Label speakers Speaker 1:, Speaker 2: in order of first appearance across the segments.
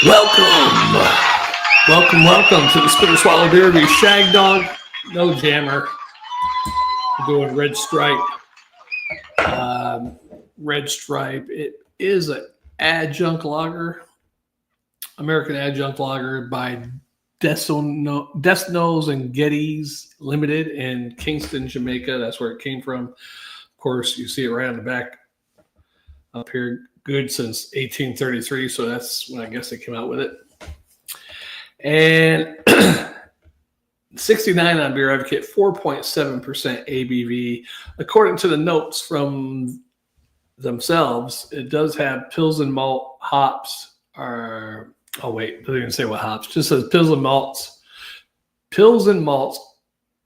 Speaker 1: Welcome to the Spit or Swallow Beer Review. Shagdog, no jammer. We're doing Red Stripe. Red Stripe. It is an adjunct lager, American adjunct lager by Desnos and Geddes Limited in Kingston, Jamaica. That's where it came from. Of course, you see it right on the back up here. Good since 1833, so that's when I guess they came out with it. And 69 on Beer Advocate, 4.7% ABV. According to the notes from themselves, it does have Pilsen malt hops. Doesn't even say what hops. Just says Pilsen malts,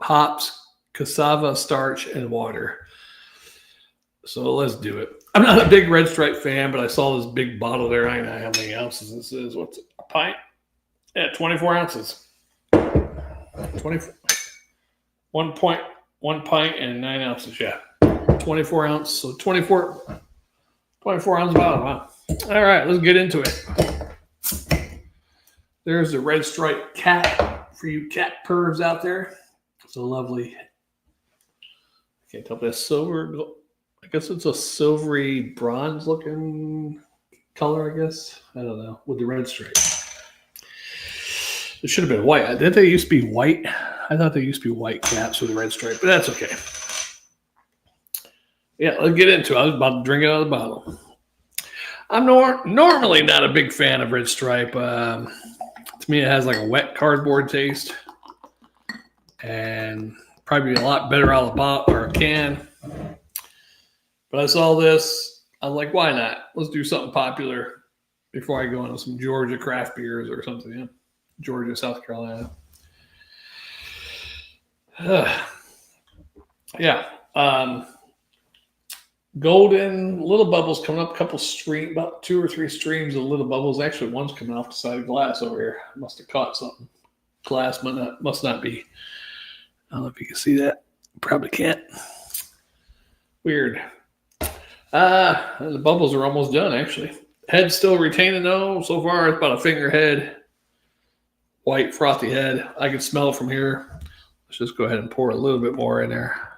Speaker 1: hops, Cassava, starch, and water. So let's do it. I'm not a big Red Stripe fan, but I saw this big bottle there. I don't know how many ounces this is. What's it? A pint? Yeah, 24 ounces. 24. 1 pint and 9 ounces. Yeah, 24 ounce. So 24 ounce bottle. Wow. All right, let's get into it. There's the Red Stripe cat for you cat pervs out there. It's a lovely. I can't tell if that's silver. I guess it's a silvery bronze looking color, I guess. I don't know. With the red stripe. It should have been white. Didn't they used to be white? I thought they used to be white caps with a red stripe, but that's okay. Yeah, let's get into it. I was about to drink it out of the bottle. I'm normally not a big fan of Red Stripe. To me, it has like a wet cardboard taste. And probably a lot better out of the bottle or a can. But I saw this. I was like, why not? Let's do something popular before I go into some Georgia craft beers or something. Yeah. Georgia, South Carolina. Golden little bubbles coming up. A couple streams, about 2 or 3 streams of little bubbles. Actually, one's coming off the side of glass over here. Must have caught something. Glass must not be. I don't know if you can see that. Probably can't. Weird. The bubbles are almost done, actually. Head's still retaining, though. So far, it's about a finger head. White, frothy head. I can smell it from here. Let's just go ahead and pour a little bit more in there.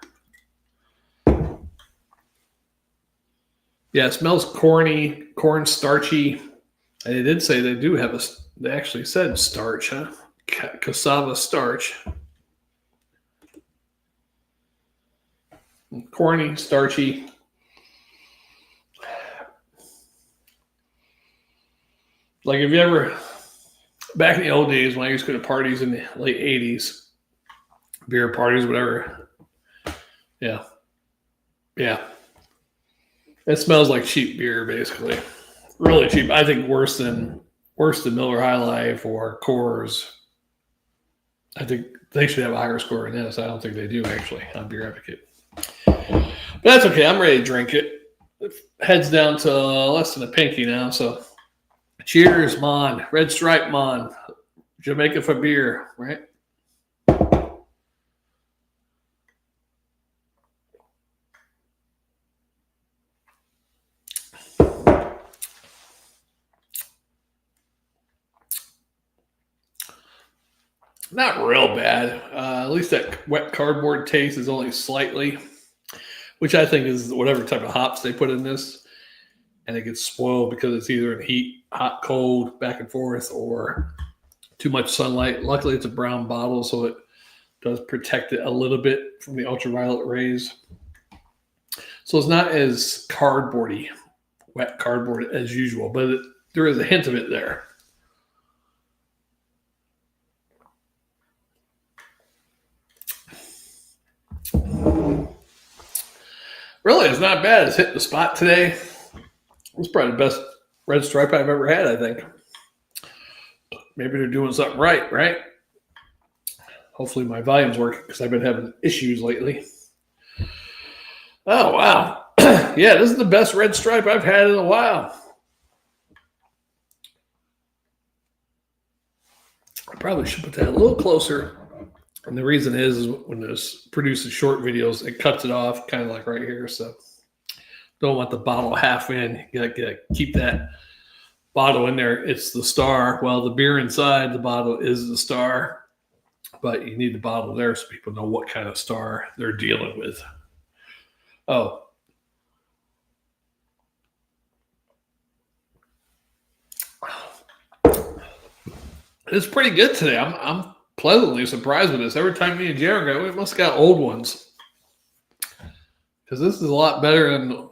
Speaker 1: Yeah, it smells corn starchy. And they did say they actually said starch, huh? Cassava starch. Corny, starchy. Like, if you ever, back in the old days when I used to go to parties in the late 80s, beer parties, whatever. Yeah. It smells like cheap beer, basically. Really cheap. I think worse than Miller High Life or Coors. I think they should have a higher score than this. I don't think they do, actually, on Beer Advocate. But that's okay. I'm ready to drink it. It heads down to less than a pinky now, so cheers, Mon. Red Stripe, Mon. Jamaica for beer, right? Not real bad. At least that wet cardboard taste is only slightly, which I think is whatever type of hops they put in this. And it gets spoiled because it's either in heat, hot, cold, back and forth, or too much sunlight. Luckily, it's a brown bottle, so it does protect it a little bit from the ultraviolet rays. So it's not as cardboardy, wet cardboard as usual, but there is a hint of it there. Really, it's not bad. It's hitting the spot today. It's probably the best Red Stripe I've ever had, I think. Maybe they're doing something right? Hopefully my volume's working because I've been having issues lately. Oh, wow. Yeah, this is the best Red Stripe I've had in a while. I probably should put that a little closer. And the reason is when this produces short videos, it cuts it off kind of like right here. So don't want the bottle half in. You gotta keep that bottle in there, it's the Star. Well, the beer inside the bottle is the Star, but you need the bottle there so people know what kind of Star they're dealing with. Oh, it's pretty good today. I'm pleasantly surprised with this. Every time me and Jared go, we must have got old ones, because this is a lot better than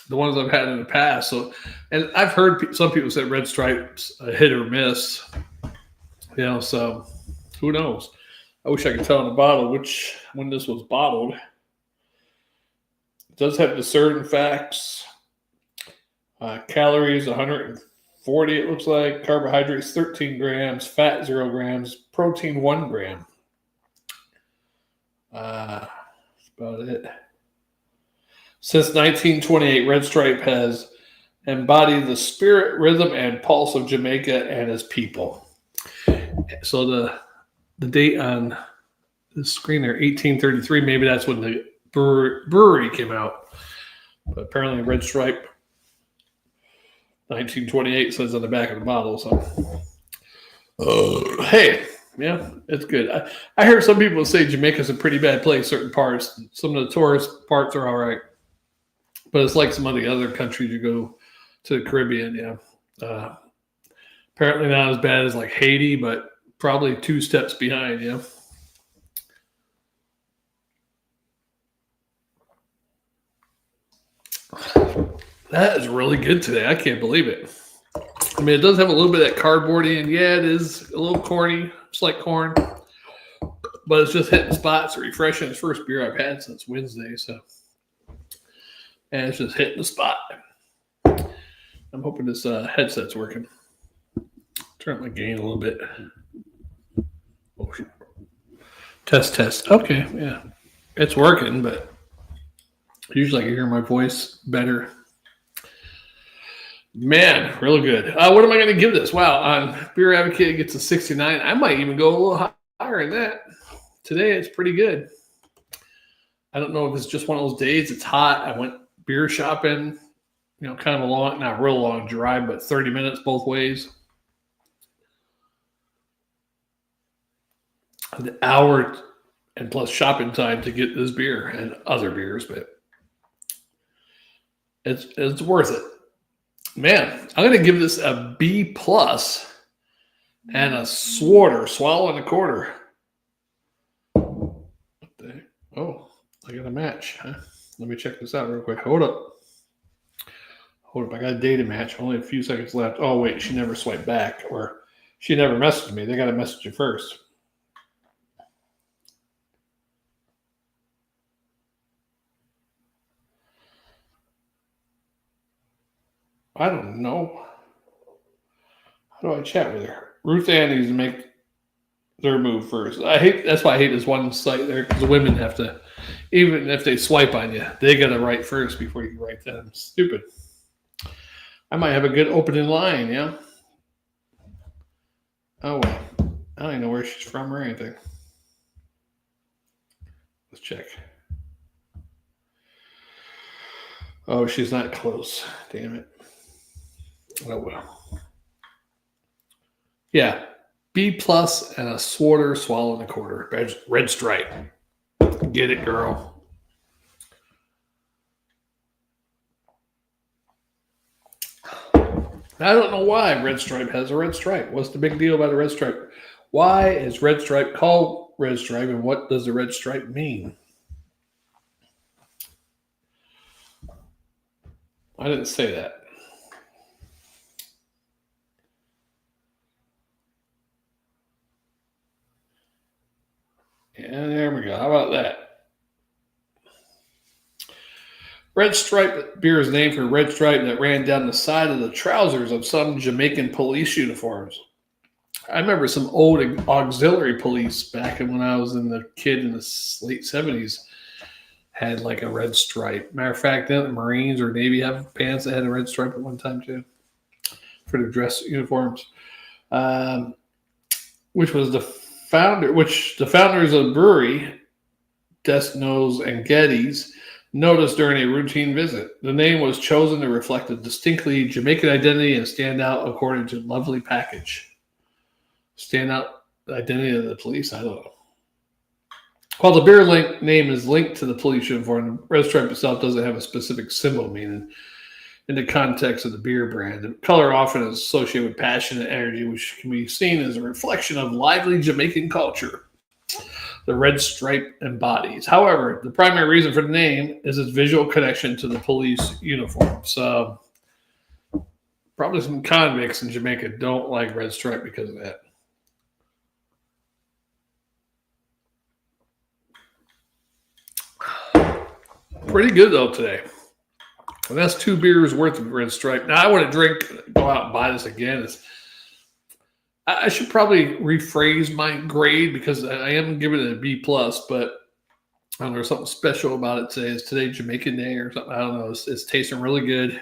Speaker 1: the ones I've had in the past. So, and I've heard some people say Red Stripe's a hit or miss. So who knows? I wish I could tell in the bottle when this was bottled. It does have the certain facts. Calories 140, it looks like. Carbohydrates 13 grams. Fat 0 grams. Protein 1 gram. That's about it. Since 1928, Red Stripe has embodied the spirit, rhythm, and pulse of Jamaica and its people. So the date on the screen there, 1833, maybe that's when the brewery came out. But apparently Red Stripe, 1928 says on the back of the bottle. So, hey, yeah, it's good. I heard some people say Jamaica's a pretty bad place, certain parts. Some of the tourist parts are all right. But it's like some of the other countries you go to the Caribbean, yeah. Apparently not as bad as like Haiti, but probably 2 steps behind, yeah. That is really good today. I can't believe it. I mean, it does have a little bit of that cardboardy, and yeah, it is a little corny. It's like corn. But it's just hitting spots, refreshing. It's the first beer I've had since Wednesday, so. And it's just hitting the spot. I'm hoping this headset's working. Turn up my gain a little bit. Oh, shit. Test. Okay, yeah. It's working, but usually I can hear my voice better. Man, really good. What am I going to give this? Wow, on Beer Advocate, it gets a 69. I might even go a little higher than that. Today, it's pretty good. I don't know if it's just one of those days. It's hot. I went beer shopping, kind of a long, not real long drive, but 30 minutes both ways. An hour and plus shopping time to get this beer and other beers, but it's worth it. Man, I'm going to give this a B plus and a swallow and a quarter. What the heck? Oh, I got a match, huh? Let me check this out real quick. Hold up. I got a data match. Only a few seconds left. Oh, wait. She never swiped back, or she never messaged me. They got to message you first. I don't know. How do I chat with her? Ruth Ann needs to make their move first. That's why I hate this one site there, because the women have to, even if they swipe on you, they got to write first before you can write them. Stupid. I might have a good opening line, yeah? Oh, well. I don't even know where she's from or anything. Let's check. Oh, she's not close. Damn it. Oh, well. Yeah. B plus and a swallow and a quarter. Red Stripe. Get it, girl. I don't know why Red Stripe has a red stripe. What's the big deal about a red stripe? Why is Red Stripe called Red Stripe, and what does the red stripe mean? I didn't say that. Yeah, there we go. How about that? Red Stripe beer is named for a red stripe that ran down the side of the trousers of some Jamaican police uniforms. I remember some old auxiliary police back when I was a kid in the late 70s had like a red stripe. Matter of fact, the Marines or Navy have pants that had a red stripe at one time too for their dress uniforms. Which the founders of the brewery, Desnos and Geddes, noticed during a routine visit. The name was chosen to reflect a distinctly Jamaican identity and stand out according to lovely package. Stand out identity of the police? I don't know. While the beer name is linked to the police uniform, the red stripe itself doesn't have a specific symbol meaning in the context of the beer brand. The color often is associated with passion and energy, which can be seen as a reflection of lively Jamaican culture. The red stripe embodies. However, the primary reason for the name is its visual connection to the police uniform. So, probably some convicts in Jamaica don't like red stripe because of that. Pretty good though today. And that's 2 beers worth of red stripe. Now I want to go out and buy this again. I should probably rephrase my grade because I am giving it a B plus, but I don't know, there's something special about it today. It's today Jamaican Day or something. I don't know. It's tasting really good.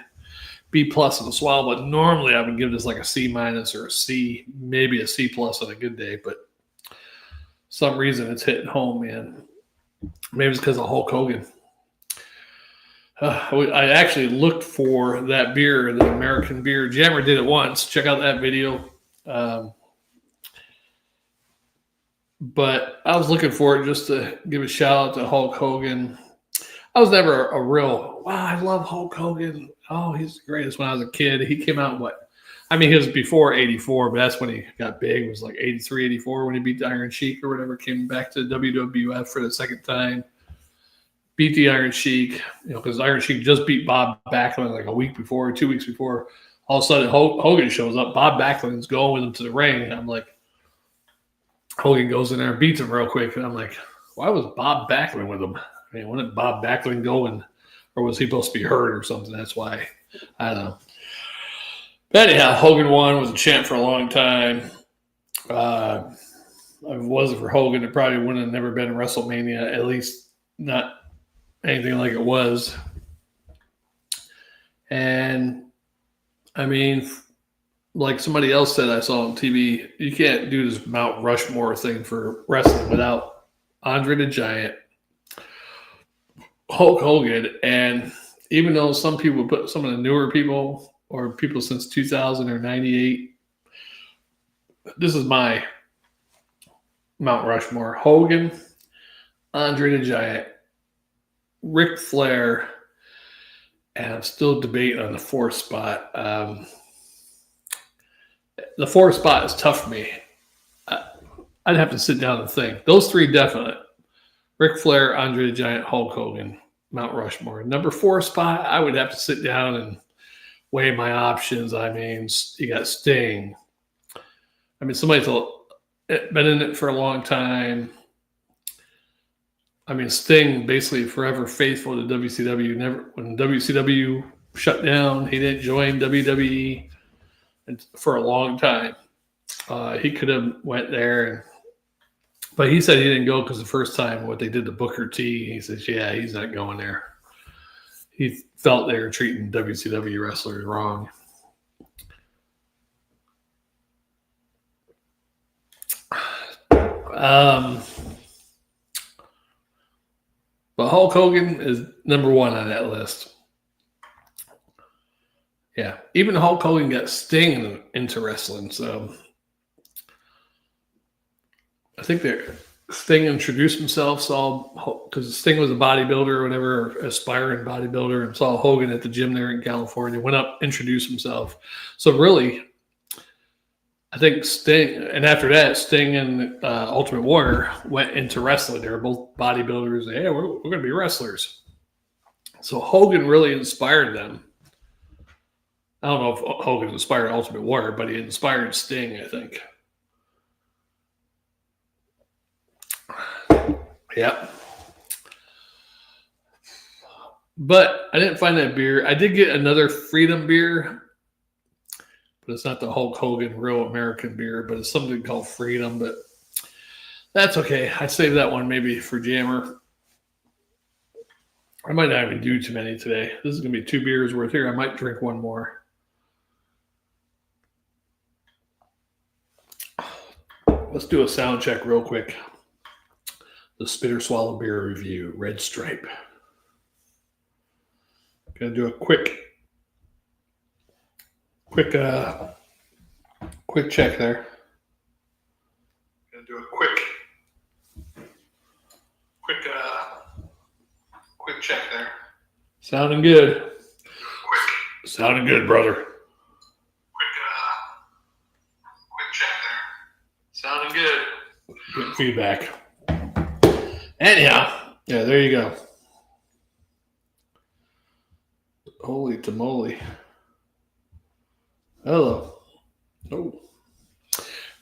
Speaker 1: B plus in the swallow, but normally I would give this like a C minus or a C, maybe a C plus on a good day. But some reason it's hitting home, man. Maybe it's because of Hulk Hogan. I actually looked for that beer, the American Beer. Jammer did it once. Check out that video. But I was looking for it just to give a shout out to Hulk Hogan. I was never a real, wow, I love Hulk Hogan. Oh, he's the greatest. When I was a kid, he came out he was before 84, but that's when he got big. It was like 83, 84 when he beat the Iron Sheik or whatever, came back to WWF for the second time. Beat the Iron Sheik, because Iron Sheik just beat Bob Backlund like a week before, 2 weeks before. All of a sudden, Hogan shows up. Bob Backlund's going with him to the ring. And I'm like, Hogan goes in there and beats him real quick. And I'm like, why was Bob Backlund with him? I mean, wasn't Bob Backlund going, or was he supposed to be hurt or something? That's why. I don't know. But anyhow, Hogan won, was a champ for a long time. If it wasn't for Hogan, it probably wouldn't have never been WrestleMania, at least not anything like it was. And I mean, like somebody else said I saw on TV, you can't do this Mount Rushmore thing for wrestling without Andre the Giant, Hulk Hogan, and even though some people put some of the newer people or people since 2000 or 98, this is my Mount Rushmore. Hogan, Andre the Giant, Ric Flair, and I'm still debating on the 4th spot. The 4th spot is tough for me. I'd have to sit down and think. Those 3 definite. Ric Flair, Andre the Giant, Hulk Hogan, Mount Rushmore. Number 4 spot, I would have to sit down and weigh my options. I mean, you got Sting. I mean, somebody's been in it for a long time. I mean, Sting basically forever faithful to WCW. Never, when WCW shut down, he didn't join WWE for a long time. He could have went there, but he said he didn't go because the first time what they did to Booker T, he says, yeah, he's not going there. He felt they were treating WCW wrestlers wrong. But Hulk Hogan is number 1 on that list. Yeah, even Hulk Hogan got Sting into wrestling, so I think Sting introduced himself, because Sting was a bodybuilder or whatever, aspiring bodybuilder, and saw Hogan at the gym there in California, went up, introduced himself. So really, I think Sting, and after that, Sting and Ultimate Warrior went into wrestling. They were both bodybuilders. And, hey, we're going to be wrestlers. So Hogan really inspired them. I don't know if Hogan inspired Ultimate Warrior, but he inspired Sting, I think. Yep. But I didn't find that beer. I did get another Freedom beer, but it's not the Hulk Hogan real American beer, but it's something called Freedom. But that's okay. I saved that one maybe for Jammer. I might not even do too many today. This is going to be 2 beers worth here. I might drink one more. Let's do a sound check real quick. The Spitter Swallow Beer Review, Red Stripe. Gonna do a quick check there. Gonna do a quick check there. Sounding good. Sounding good, brother. Quick check there. Sounding good. Good feedback. Anyhow, yeah, there you go. Holy tamale. Hello. Oh.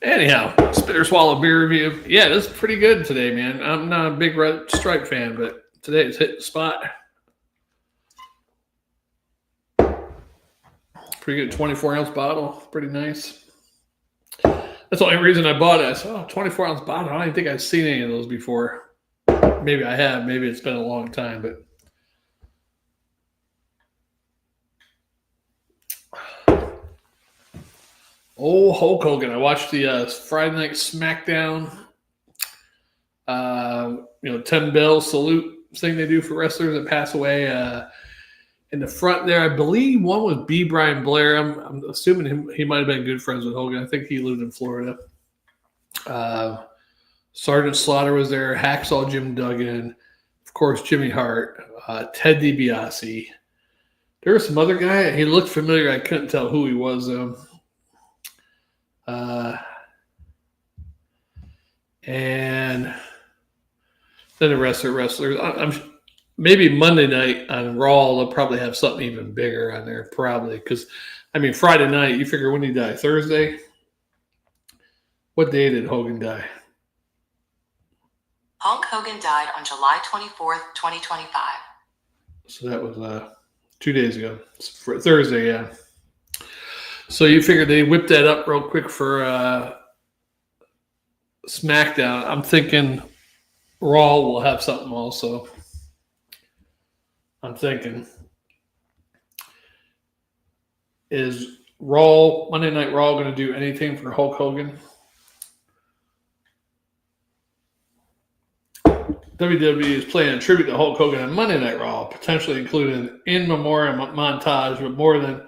Speaker 1: Anyhow, Spitter Swallow beer review. Yeah, this is pretty good today, man. I'm not a big Red Stripe fan, but today it's hitting the spot. Pretty good 24-ounce bottle. Pretty nice. That's the only reason I bought it. I said, 24-ounce bottle. I don't even think I've seen any of those before. Maybe I have. Maybe it's been a long time, but oh, Hulk Hogan. I watched the Friday Night SmackDown, 10 bell salute thing they do for wrestlers that pass away. In the front there, I believe one was B. Brian Blair. I'm assuming he might have been good friends with Hogan. I think he lived in Florida. Sergeant Slaughter was there. Hacksaw Jim Duggan. Of course, Jimmy Hart. Ted DiBiase. There was some other guy. He looked familiar. I couldn't tell who he was, though. And then the rest of the wrestlers. I'm maybe Monday night on Raw, they'll probably have something even bigger on there, probably. Because, Friday night, you figure when he died? Thursday? What day did Hogan die?
Speaker 2: Hulk Hogan died on July 24th, 2025.
Speaker 1: So that was 2 days ago. For Thursday, yeah. So you figure they whipped that up real quick for SmackDown. I'm thinking Raw will have something also. I'm thinking, is Monday Night Raw going to do anything for Hulk Hogan? WWE is playing a tribute to Hulk Hogan on Monday Night Raw, potentially including an in memoriam montage, but more than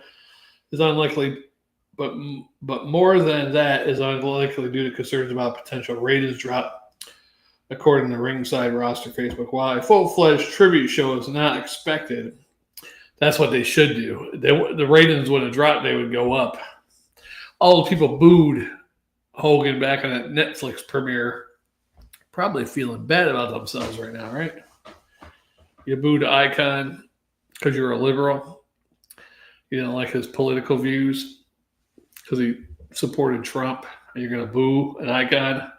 Speaker 1: that is unlikely due to concerns about potential ratings drop, according to Ringside Roster Facebook. While a full-fledged tribute show is not expected, that's what they should do. The ratings would have dropped; they would go up. All the people booed Hogan back on that Netflix premiere. Probably feeling bad about themselves right now, right? You booed Icon because you're a liberal. You didn't like his political views because he supported Trump, and you're going to boo an Icon.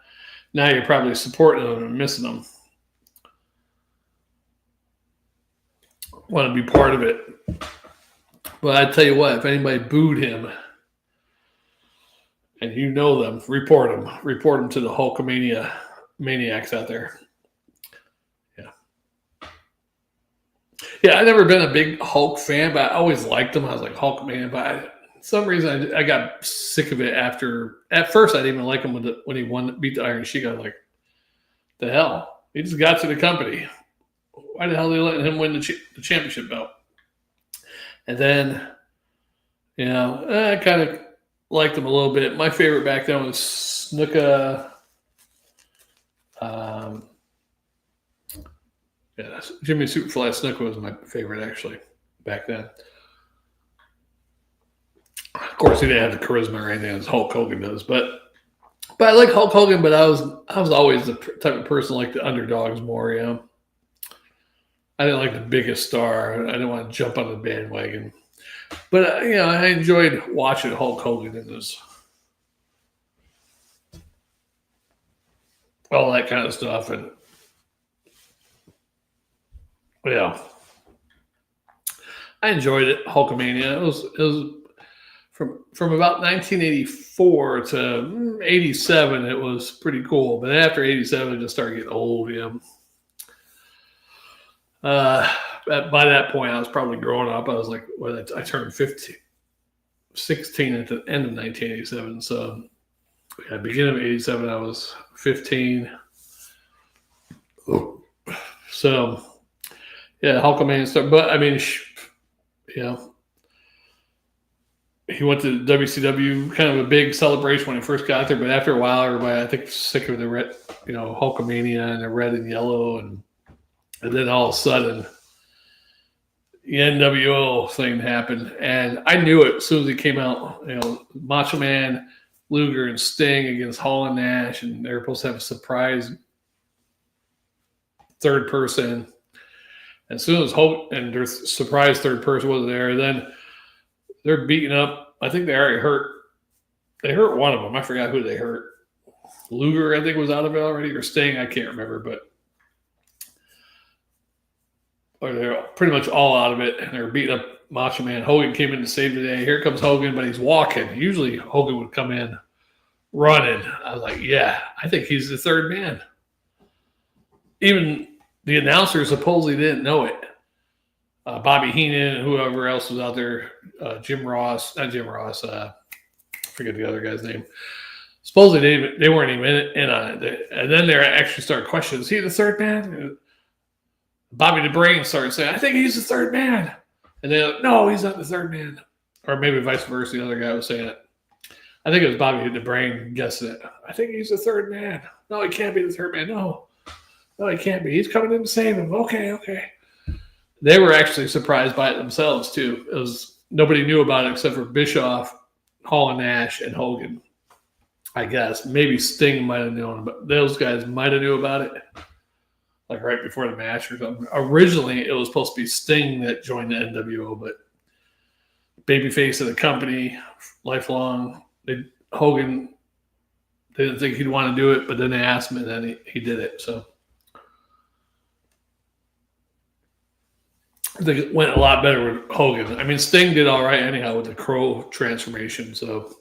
Speaker 1: Now you're probably supporting him and missing him. Want to be part of it. But I tell you what, if anybody booed him, and you know them, report them. Report them to the Hulkamania maniacs out there. Yeah, I've never been a big Hulk fan, but I always liked him. I was like Hulkman, but for some reason I got sick of it after. At first, I didn't even like him when he beat the Iron Sheik. I was like, the hell? He just got to the company. Why the hell are they letting him win the championship belt? And then, I kind of liked him a little bit. My favorite back then was Snuka. Jimmy Superfly Snuka was my favorite actually back then. Of course, he didn't have the charisma or anything as Hulk Hogan does, but I like Hulk Hogan. But I was always the type of person like the underdogs more. I didn't like the biggest star. I didn't want to jump on the bandwagon. But I enjoyed watching Hulk Hogan in this. All that kind of stuff, and I enjoyed it. Hulkamania. It was from about 1984 to 87. It was pretty cool, but after 87, it just started getting old. By that point, I was probably growing up. I was like, I turned 16 at the end of 1987. So, beginning of 87, I was 15. So, Hulkamania stuff. But you know, he went to WCW, kind of a big celebration when he first got there, but after a while, everybody, I think, was sick of the red, Hulkamania and the red and yellow, and then all of a sudden, the NWO thing happened, and I knew it as soon as he came out. Macho Man, Luger, and Sting against Hall and Nash, and they were supposed to have a surprise third person. As soon as Hulk and their surprise third person was there, then they're beating up. I think they already hurt. They hurt one of them. I forgot who they hurt. Luger, I think, was out of it already, or Sting. I can't remember, or they're pretty much all out of it, and they're beating up Macho Man. Hogan came in to save the day. Here comes Hogan, but he's walking. Usually Hogan would come in running. I was like, yeah, I think he's the third man. Even the announcer supposedly didn't know it. Bobby Heenan and whoever else was out there, Jim Ross, not Jim Ross, I forget the other guy's name. Supposedly they weren't even in on it. And then they actually started questioning, is he the third man? Bobby the Brain started saying, I think he's the third man. And they're like, no, he's not the third man. Or maybe vice versa, the other guy was saying it. I think it was Bobby the Brain guessing it. I think he's the third man. No, he can't be the third man. No, he can't be. He's coming in to save him. Okay. They were actually surprised by it themselves, too. It was nobody knew about it except for Bischoff, Hall and Nash, and Hogan. I guess. Maybe Sting might have known, but those guys might have knew about it. Like right before the match or something. Originally, it was supposed to be Sting that joined the NWO, but babyface of the company, lifelong. Hogan didn't think he'd want to do it, but then they asked him, and then he did it. So I think it went a lot better with Hogan. I mean, Sting did all right anyhow with the Crow transformation. So,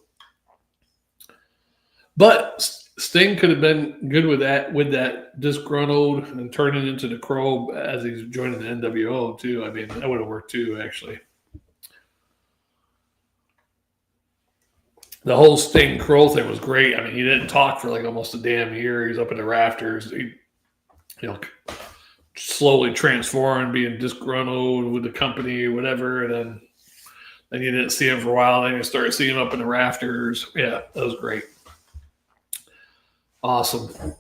Speaker 1: but Sting could have been good with that disgruntled and turning into the Crow as he's joining the NWO too. I mean, that would have worked too, actually. The whole Sting Crow thing was great. I mean, he didn't talk for like almost a damn year. He's up in the rafters. He, slowly transformed, being disgruntled with the company or whatever. And then you didn't see him for a while. Then you started seeing him up in the rafters. Yeah, that was great. Awesome.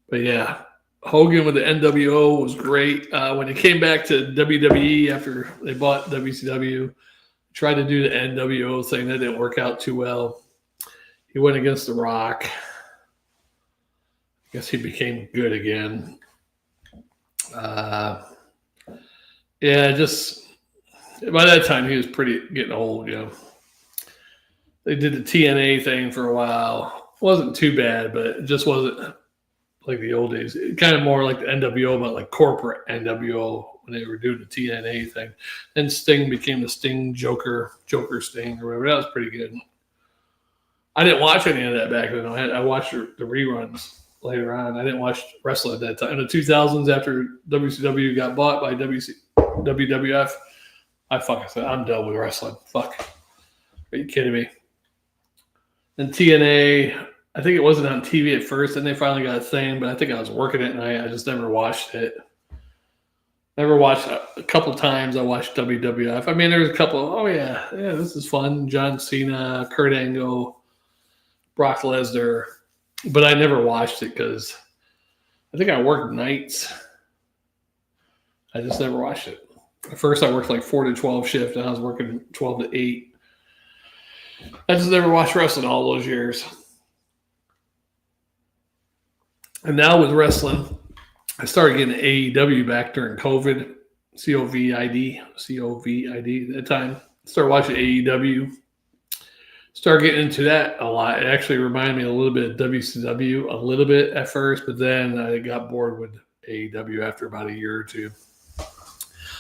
Speaker 1: But yeah, Hogan with the NWO was great. When he came back to WWE after they bought WCW, tried to do the NWO thing. That didn't work out too well. He went against The Rock. I guess he became good again. Just by that time he was getting old. They did the TNA thing for a while. Wasn't too bad, but it just wasn't like the old days. It kind of more like the NWO, but like corporate NWO when they were doing the TNA thing. Then Sting became the Sting Joker Sting or whatever. That was pretty good. I didn't watch any of that back then. I watched the reruns later on. I didn't watch wrestling at that time. In the 2000s, after WCW got bought by WWF, I fucking said, I'm done with wrestling. Fuck. Are you kidding me? And TNA, I think it wasn't on TV at first, and they finally got a thing, but I think I was working it, and I just never watched it. Never watched a couple times. I watched WWF. I mean, there was a couple, this is fun. John Cena, Kurt Angle, Brock Lesnar. But I never watched it because I think I worked nights. I just never watched it. At first, I worked like 4 to 12 shift, and I was working 12 to 8. I just never watched wrestling all those years. And now with wrestling, I started getting AEW back during COVID. COVID at that time. Started watching AEW. Started getting into that a lot. It actually reminded me a little bit of WCW, a little bit at first, but then I got bored with AEW after about a year or two.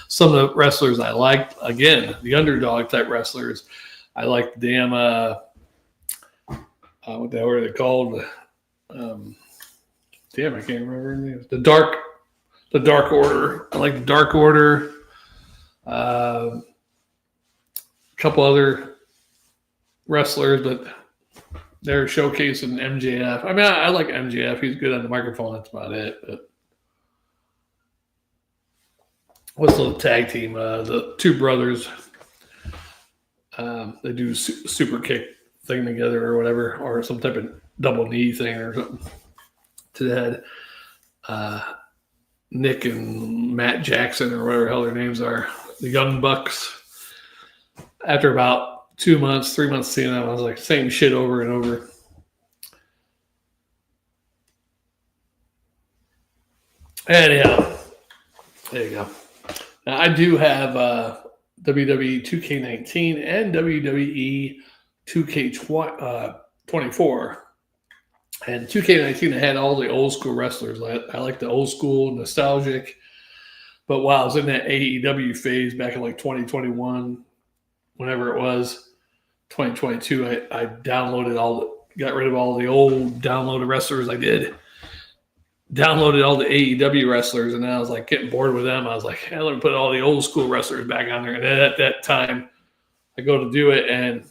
Speaker 1: Some of the wrestlers I liked, again, the underdog type wrestlers, I liked damn, what the hell were they called? Damn, I can't remember their names. The Dark Order. I like the Dark Order. A couple other wrestlers, but they're showcasing MJF. I mean, I like MJF. He's good on the microphone. That's about it. But what's the tag team? The two brothers. They do super kick thing together or whatever, or some type of double knee thing or something to the head. Nick and Matt Jackson or whatever the hell their names are, the Young Bucks. After about 2 months, 3 months seeing them, I was like, same shit over and over. Anyhow, there you go. Now, I do have WWE 2K19 and WWE 2K24. And 2K19, I had all the old school wrestlers. I like the old school, nostalgic. But while I was in that AEW phase back in like 2021, whenever it was, 2022, I downloaded got rid of all the old downloaded wrestlers I did. Downloaded all the AEW wrestlers, and then I was like getting bored with them. I was like, hey, let me put all the old school wrestlers back on there. And then at that time, I go to do it, and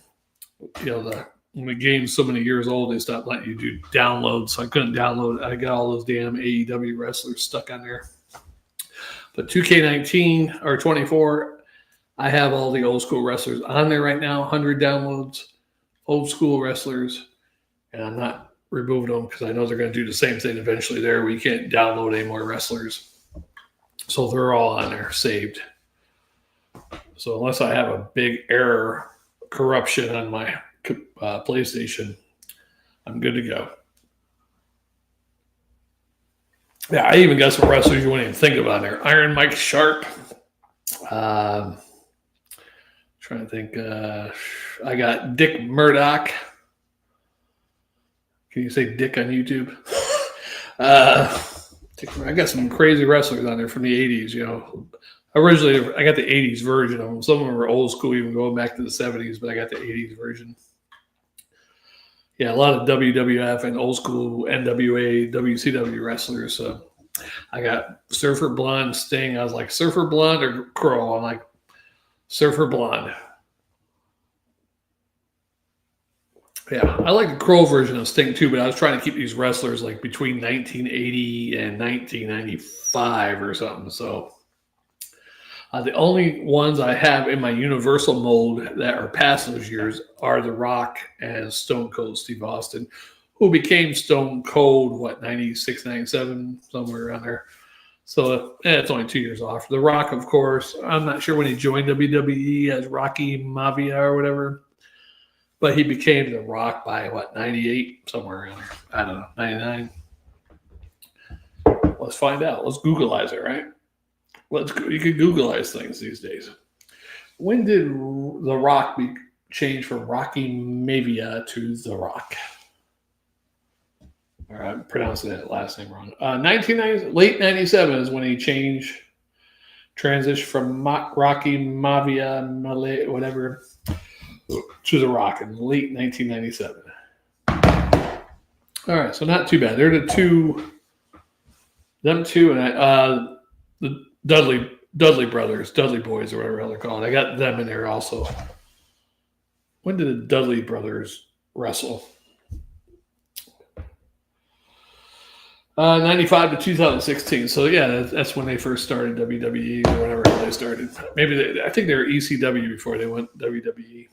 Speaker 1: when the game's so many years old, they stopped letting you do downloads. So I couldn't download it. I got all those damn AEW wrestlers stuck on there. But 2K19 or 24, I have all the old school wrestlers on there right now. 100 downloads, old school wrestlers, and I'm not removing them because I know they're going to do the same thing eventually there where you can't download any more wrestlers. So they're all on there saved. So unless I have a big error corruption on my PlayStation, I'm good to go. Yeah, I even got some wrestlers you wouldn't even think about there. Iron Mike Sharp. Trying to think. I got Dick Murdoch. Can you say Dick on YouTube? I got some crazy wrestlers on there from the 80s, Originally, I got the 80s version of them. Some of them were old school, even going back to the 70s, but I got the 80s version. Yeah, a lot of WWF and old school NWA, WCW wrestlers. So I got Surfer Blonde, Sting. I was like, Surfer Blonde or Crow? I'm like, Surfer Blonde. Yeah, I like the Crow version of Sting too, but I was trying to keep these wrestlers like between 1980 and 1995 or something. So the only ones I have in my universal mode that are past those years are The Rock and Stone Cold Steve Austin, who became Stone Cold, 96, 97, somewhere around there. So it's only 2 years off. The Rock, of course, I'm not sure when he joined WWE as Rocky Maivia or whatever. But he became The Rock by 98, somewhere around there. I don't know, 99. Let's find out. Let's Googleize it, right? You can Googleize things these days. When did The Rock change from Rocky Maivia to The Rock? All right, I'm pronouncing that last name wrong. 1990, late 97 is when he transitioned from Rocky Maivia, whatever, to The Rock in late 1997. All right, so not too bad. They're the two, them two, and the Dudley brothers, Dudley boys, or whatever they're called. I got them in there also. When did the Dudley brothers wrestle? 95 to 2016. So yeah, that's when they first started WWE or whatever they started. I think they were ECW before they went WWE.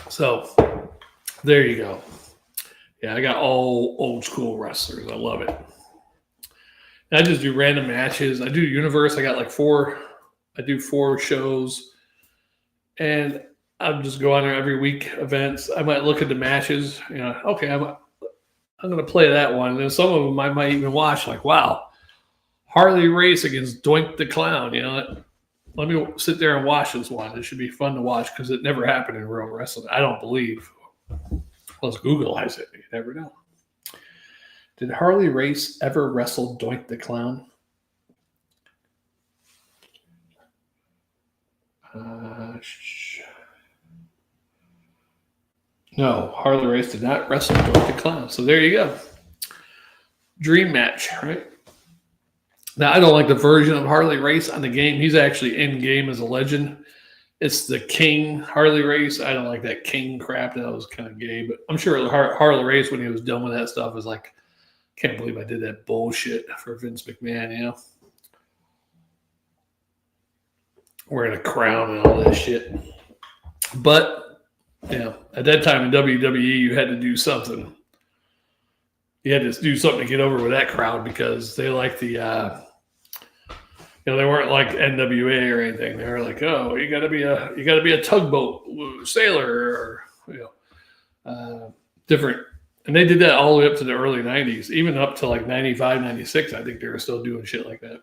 Speaker 1: So there you go. Yeah, I got all old school wrestlers. I love it. And I just do random matches. I do Universe. I got like 4. I do 4 shows. And I'm just go on there every week, events. I might look at the matches. Okay, I'm going to play that one. And then some of them I might even watch like, wow, Harley Race against Doink the Clown. Let me sit there and watch this one. It should be fun to watch because it never happened in real wrestling. I don't believe. Let's Googleize it. You never know. Did Harley Race ever wrestle Doink the Clown? No, Harley Race did not wrestle Doink the Clown. So there you go. Dream match, right? Now, I don't like the version of Harley Race on the game. He's actually in game as a legend. It's the King Harley Race. I don't like that King crap. That was kind of gay. But I'm sure Harley Race, when he was done with that stuff, was like Can't believe I did that bullshit for Vince McMahon, you know? Wearing a crown and all that shit. But, at that time in WWE, you had to do something. You had to do something to get over with that crowd because they like the, they weren't like NWA or anything. They were like, oh, you got to be a tugboat sailor or, different. And they did that all the way up to the early 90s, even up to like 95, 96. I think they were still doing shit like that.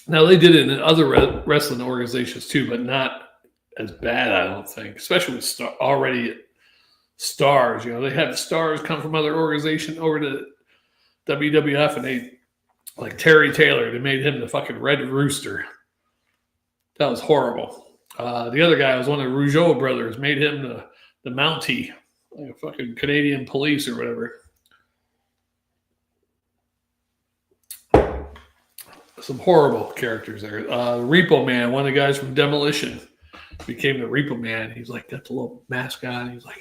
Speaker 1: Now, they did it in other wrestling organizations too, but not as bad, I don't think, especially with already stars. They have stars come from other organizations over to WWF, and they, like Terry Taylor, they made him the fucking Red Rooster. That was horrible. The other guy was one of the Rougeau brothers, made him the Mountie, like a fucking Canadian police or whatever. Some horrible characters there. Repo Man, one of the guys from Demolition, became the Repo Man. He's like got the little mask on. He's like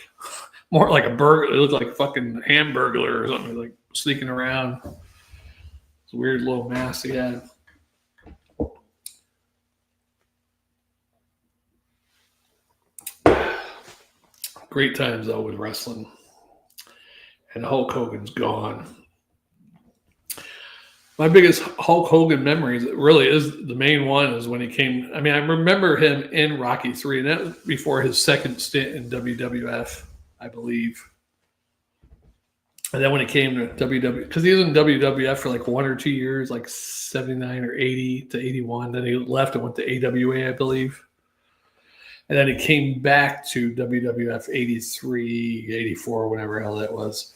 Speaker 1: more like a burglar. It looked like a fucking hamburglar or something, like sneaking around. It's a weird little mask he had. Great times though with wrestling. And Hulk Hogan's gone. My biggest Hulk Hogan memories, really is the main one, is when he came. I mean, I remember him in Rocky III, and that was before his second stint in WWF, I believe. And then when he came to WWF, because he was in WWF for like 1 or 2 years, like 79 or 80 to 81. Then he left and went to AWA, I believe. And then he came back to WWF 83, 84, whatever hell that was.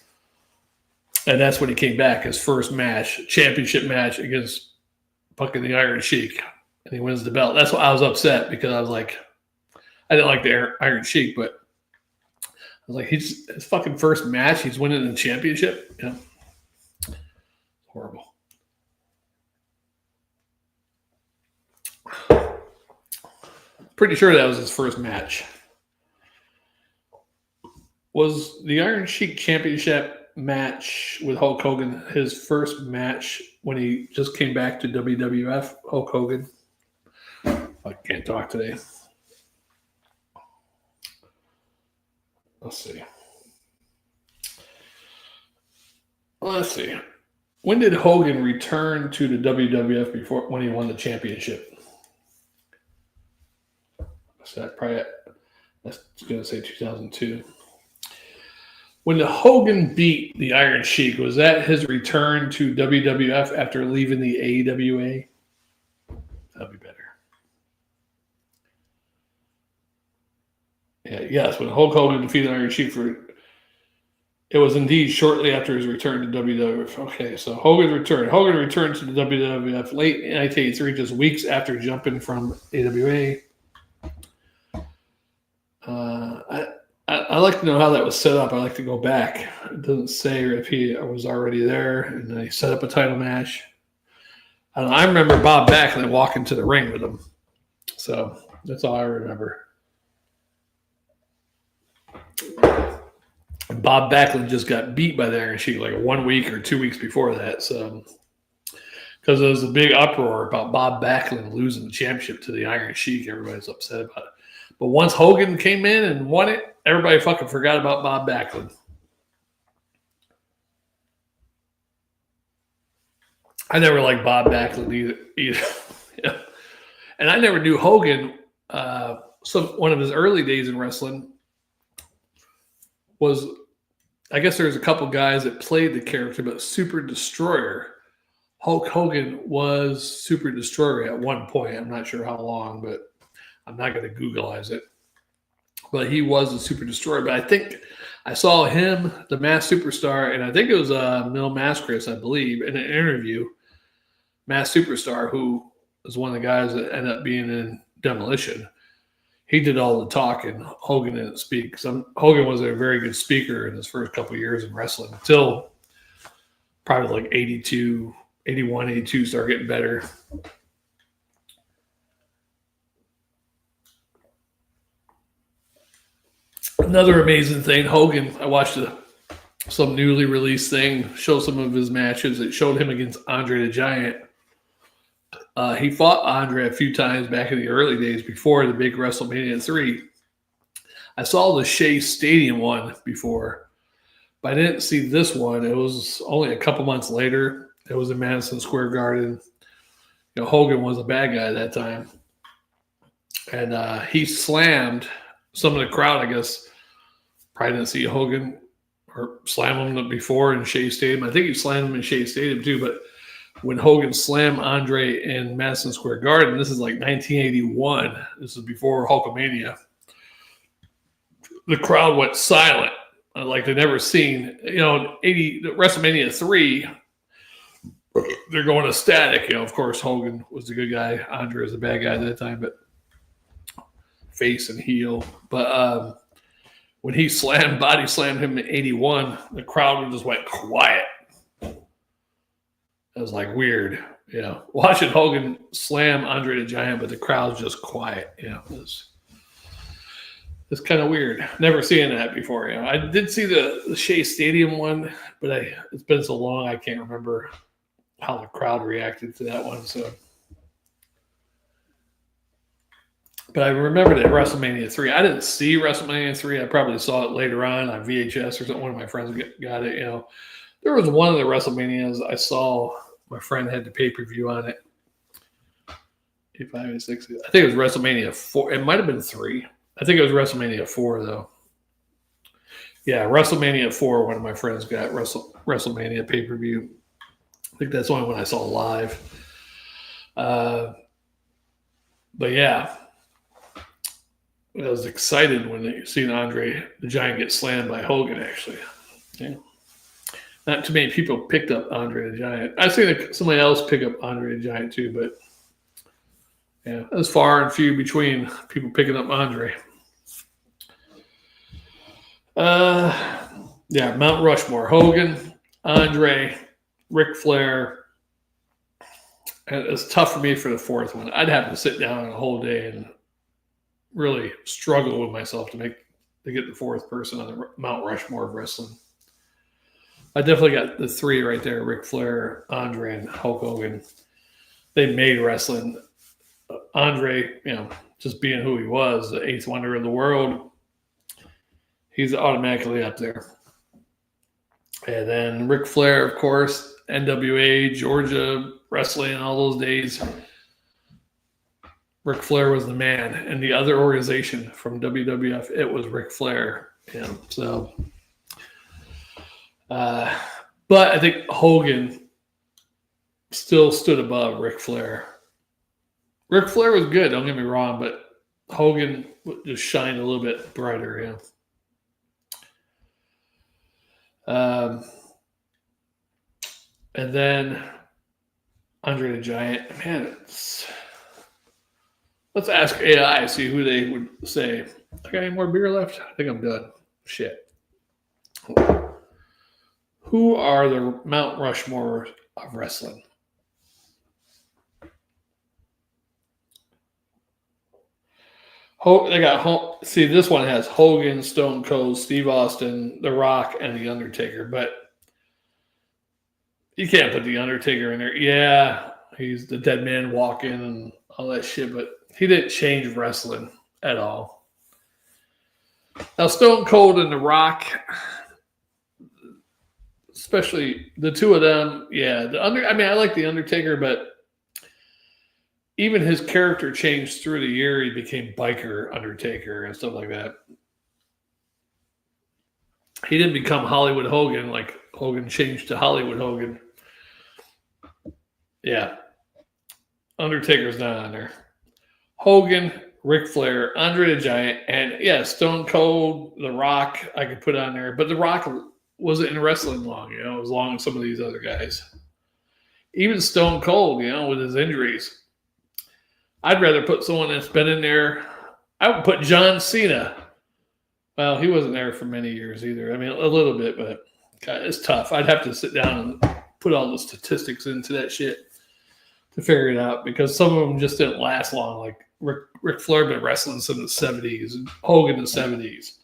Speaker 1: And that's when he came back, his first match, championship match against fucking the Iron Sheik. And he wins the belt. That's why I was upset, because I was like, I didn't like the Iron Sheik, but I was like, his fucking first match, he's winning the championship. Yeah. Horrible. Pretty sure that was his first match. Was the Iron Sheik championship match with Hulk Hogan his first match when he just came back to WWF, Hulk Hogan? I can't talk today. Let's see. When did Hogan return to the WWF before when he won the championship? So that's going to say 2002. When the Hogan beat the Iron Sheik, was that his return to WWF after leaving the AWA? That'd be better. Yeah, yes, when Hulk Hogan defeated Iron Sheik it was indeed shortly after his return to WWF. Okay, so Hogan returned. Hogan returned to the WWF late in 1983, just weeks after jumping from AWA. I like to know how that was set up. I like to go back. It doesn't say if he was already there and then he set up a title match. I remember Bob Backlund walking to the ring with him. So that's all I remember. Bob Backlund just got beat by the Iron Sheik like 1 week or 2 weeks before that. So because there was a big uproar about Bob Backlund losing the championship to the Iron Sheik, everybody's upset about it. But once Hogan came in and won it, everybody fucking forgot about Bob Backlund. I never liked Bob Backlund either. Yeah. And I never knew Hogan. So one of his early days in wrestling was, I guess there was a couple guys that played the character, but Super Destroyer. Hulk Hogan was Super Destroyer at one point. I'm not sure how long, but I'm not going to Googleize it. But he was a Super Destroyer. But I think I saw him, the Masked Superstar, and I think it was Mil Mascaris, I believe, in an interview. Masked Superstar, who was one of the guys that ended up being in Demolition. He did all the talking. Hogan didn't speak. Hogan was a very good speaker in his first couple of years in wrestling until probably like 82, 81, 82 started getting better. Another amazing thing, Hogan, I watched some newly released thing, showed some of his matches. It showed him against Andre the Giant. He fought Andre a few times back in the early days before the big WrestleMania 3. I saw the Shea Stadium one before, but I didn't see this one. It was only a couple months later. It was in Madison Square Garden. You know, Hogan was a bad guy at that time. And he slammed some of the crowd, I guess. Probably didn't see Hogan or slam him before in Shea Stadium. I think he slammed him in Shea Stadium too, but when Hogan slammed Andre in Madison Square Garden, this is like 1981. This is before Hulkamania. The crowd went silent, like they'd never seen. You know, WrestleMania 3, they're going ecstatic. You know, of course, Hogan was the good guy. Andre was the bad guy at that time, but face and heel. But when he body slammed him in 81, the crowd just went quiet. It was like weird, you know, watching Hogan slam Andre the Giant, but the crowd's just quiet. You know, it's kind of weird. Never seen that before. You know, I did see the Shea Stadium one, but it's been so long I can't remember how the crowd reacted to that one. So, but I remember that WrestleMania 3. I didn't see WrestleMania 3. I probably saw it later on VHS or something. One of my friends got it. You know, there was one of the WrestleManias I saw. My friend had the pay-per-view on it. 5 and 6. I think it was WrestleMania 4. It might have been 3. I think it was WrestleMania 4, though. Yeah, WrestleMania 4, one of my friends got WrestleMania pay-per-view. I think that's the only one I saw live. But yeah, I was excited when they seen Andre the Giant get slammed by Hogan, actually. Yeah. Not too many people picked up Andre the Giant. I've seen somebody else pick up Andre the Giant too, but yeah, it was far and few between people picking up Andre. Yeah, Mount Rushmore: Hogan, Andre, Ric Flair. And it's tough for me for the fourth one. I'd have to sit down a whole day and really struggle with myself to get the fourth person on the Mount Rushmore of wrestling. I definitely got the three right there: Ric Flair, Andre, and Hulk Hogan. They made wrestling. Andre, you know, just being who he was, the eighth wonder of the world, he's automatically up there. And then Ric Flair, of course, NWA, Georgia wrestling, all those days. Ric Flair was the man. And the other organization from WWF, it was Ric Flair. Yeah, so, but I think Hogan still stood above Ric Flair. Ric Flair was good, don't get me wrong, but Hogan just shined a little bit brighter, yeah. And then Andre the Giant, man, let's ask AI, see who they would say. I got any more beer left? I think I'm done. Shit. Who are the Mount Rushmore of wrestling? They got, see, this one has Hogan, Stone Cold, Steve Austin, The Rock, and The Undertaker, but you can't put The Undertaker in there. Yeah, he's the dead man walking and all that shit, but he didn't change wrestling at all. Now, Stone Cold and The Rock, especially the two of them, yeah. I like The Undertaker, but even his character changed through the year. He became Biker Undertaker and stuff like that. He didn't become Hollywood Hogan like Hogan changed to Hollywood Hogan. Yeah. Undertaker's not on there. Hogan, Ric Flair, Andre the Giant, and yeah, Stone Cold, The Rock, I could put on there. But The Rock wasn't in wrestling long, as long as some of these other guys. Even Stone Cold, with his injuries. I'd rather put someone that's been in there. I would put John Cena. Well, he wasn't there for many years either. I mean, a little bit, but God, it's tough. I'd have to sit down and put all the statistics into that shit to figure it out because some of them just didn't last long. Like Ric Flair been wrestling since the 70s, and Hogan in the 70s.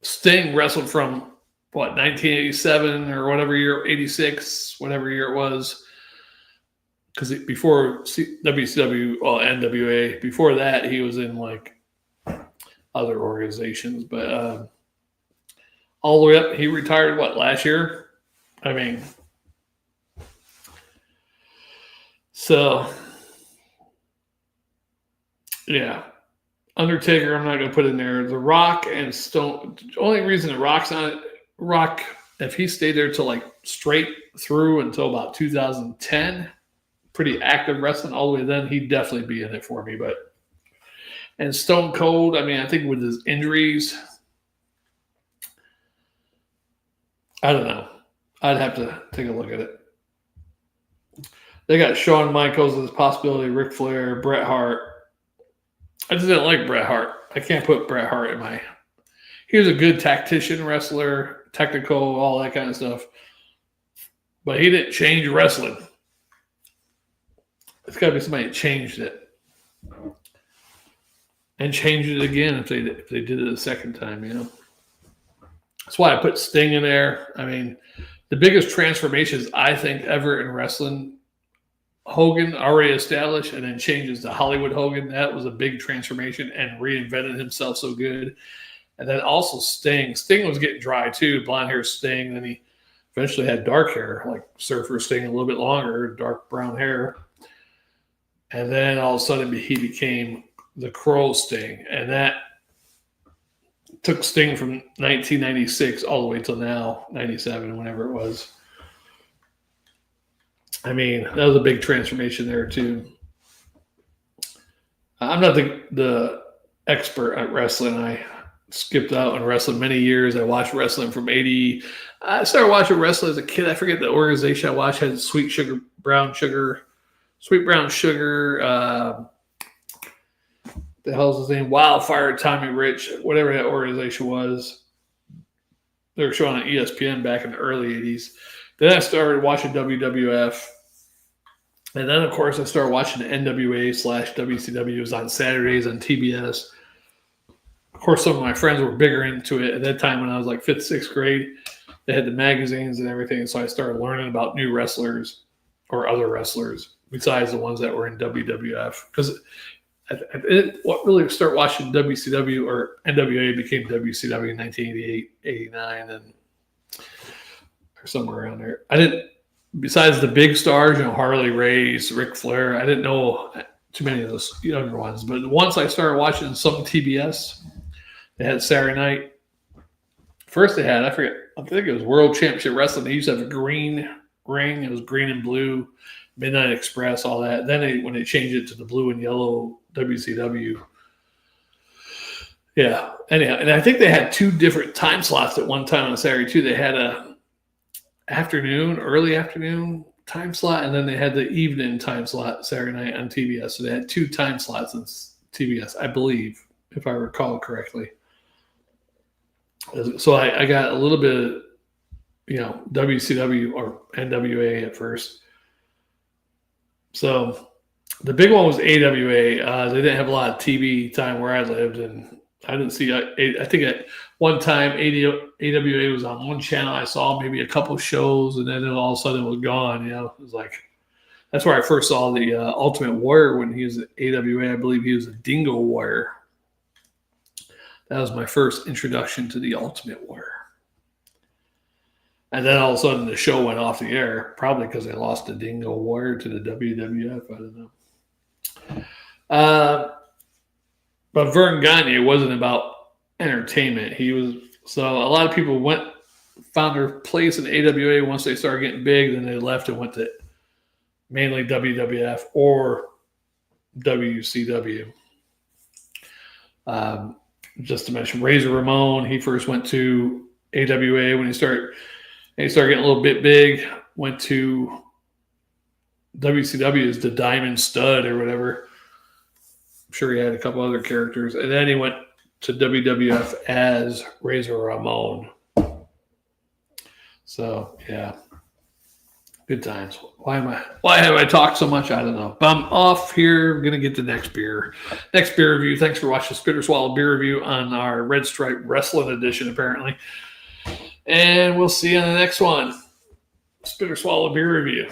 Speaker 1: Sting wrestled from what 1987 or whatever year, 86, whatever year it was. Because before WCW, well, NWA, before that he was in like other organizations, but all the way up, he retired last year? I mean, so yeah. Undertaker, I'm not going to put in there. The Rock and Stone. The only reason the Rock's on it, Rock, if he stayed there till like straight through until about 2010, pretty active wrestling all the way then, he'd definitely be in it for me. But and Stone Cold, I mean, I think with his injuries, I don't know. I'd have to take a look at it. They got Shawn Michaels as a possibility, Ric Flair, Bret Hart. I just didn't like Bret Hart. I can't put Bret Hart in my. He was a good tactician, wrestler, technical, all that kind of stuff. But he didn't change wrestling. It's got to be somebody that changed it. And changed it again if they did it a second time, you know. That's why I put Sting in there. I mean, the biggest transformations I think ever in wrestling, Hogan already established and then changes to Hollywood Hogan. That was a big transformation and reinvented himself so good. And then also Sting. Sting was getting dry too, blonde hair Sting. Then he eventually had dark hair, like Surfer Sting, a little bit longer, dark brown hair. And then all of a sudden he became the Crow Sting. And that took Sting from 1996 all the way till now, 97, whenever it was. I mean, that was a big transformation there too. I'm not the expert at wrestling. I skipped out on wrestling many years. I watched wrestling from 80. I started watching wrestling as a kid. I forget the organization I watched had Sweet Brown Sugar. The hell's his name? Wildfire Tommy Rich, whatever that organization was. They were showing on ESPN back in the early 80s. Then I started watching WWF. And then, of course, I started watching the NWA/WCW. It was on Saturdays on TBS. Of course, some of my friends were bigger into it at that time when I was like 5th, 6th grade. They had the magazines and everything. So I started learning about new wrestlers or other wrestlers besides the ones that were in WWF. Because what really started watching WCW or NWA became WCW in 1988, 89, and or somewhere around there. I didn't. Besides the big stars, Harley Race, Ric Flair, I didn't know too many of those younger ones. But once I started watching some TBS, they had Saturday night. First they had, I think it was World Championship Wrestling. They used to have a green ring. It was green and blue, Midnight Express, all that. Then when they changed it to the blue and yellow WCW. Yeah. Anyhow, and I think they had 2 different time slots at one time on Saturday too. They had a early afternoon time slot, and then they had the evening time slot Saturday night on TBS. So they had 2 time slots on TBS, I believe, if I recall correctly. So I got a little bit of, WCW or NWA at first. So the big one was AWA. They didn't have a lot of TV time where I lived, and I didn't see. I think at one time AWA was on one channel. I saw maybe a couple shows, and then all of a sudden it was gone. It was like that's where I first saw the Ultimate Warrior when he was at AWA. I believe he was a Dingo Warrior. That was my first introduction to the Ultimate Warrior. And then all of a sudden the show went off the air, probably because they lost the Dingo Warrior to the WWF. I don't know. But Vern Gagne wasn't about entertainment. So a lot of people found their place in AWA once they started getting big. Then they left and went to mainly WWF or WCW. Just to mention Razor Ramon, he first went to AWA when he started getting a little bit big. Went to WCW as the Diamond Stud or whatever. I'm sure he had a couple other characters. And then he went to WWF as Razor Ramon. So, yeah. Good times. Why have I talked so much? I don't know. But I'm off here. I'm gonna get the next beer. Next beer review. Thanks for watching Spitter Swallow beer review on our Red Stripe Wrestling edition, apparently. And we'll see you on the next one. Spitter Swallow beer review.